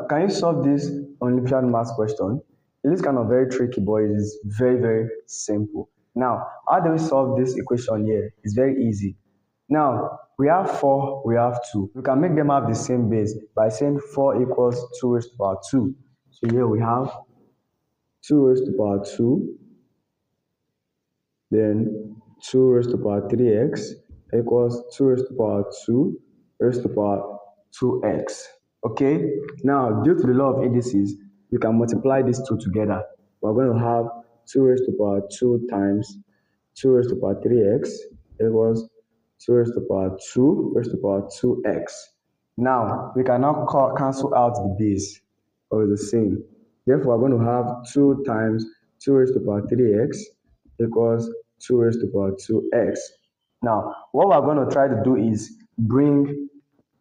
can you solve this Olympiad Maths question? It is kind of very tricky, but it is very, very simple. Now, how do we solve this equation here? It's very easy. Now, we have 4, we have 2. We can make them have the same base by saying 4 equals 2 raised to the power 2. So here we have 2 raised to the power 2, then 2 raised to the power 3x equals 2 raised to the power 2 raised to the power 2x. Okay, now due to the law of indices, we can multiply these two together. We're going to have 2 raised to the power 2 times 2 raised to the power 3x equals 2 raised to the power 2 raised to the power 2x. Now, we can now cancel out the base, or the same. Therefore, we're going to have 2 times 2 raised to the power 3x equals 2 raised to the power 2x. Now, what we're going to try to do is bring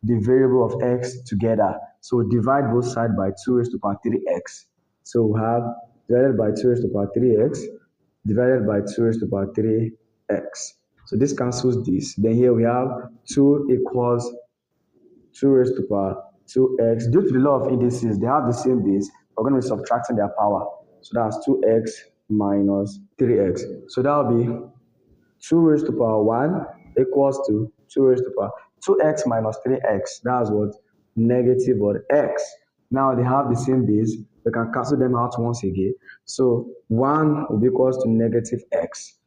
the variable of x together. So divide both sides by 2 raised to the power 3x. So we have divided by 2 raised to the power 3x divided by 2 raised to the power 3x. So this cancels this. Then here we have 2 equals 2 raised to the power 2x. Due to the law of indices, they have the same base. We're going to be subtracting their power. So that's 2x minus 3x. So that will be 2 raised to the power 1 equals to 2 raised to the power 2x minus 3x. That's what? Negative what? X. Now they have the same base. We can cancel them out once again. So 1 will be equals to negative x.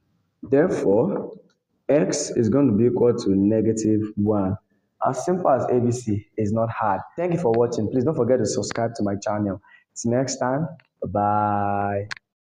Therefore, x is going to be equal to negative 1. As simple as ABC, is not hard. Thank you for watching. Please don't forget to subscribe to my channel. See you next time. Bye-bye.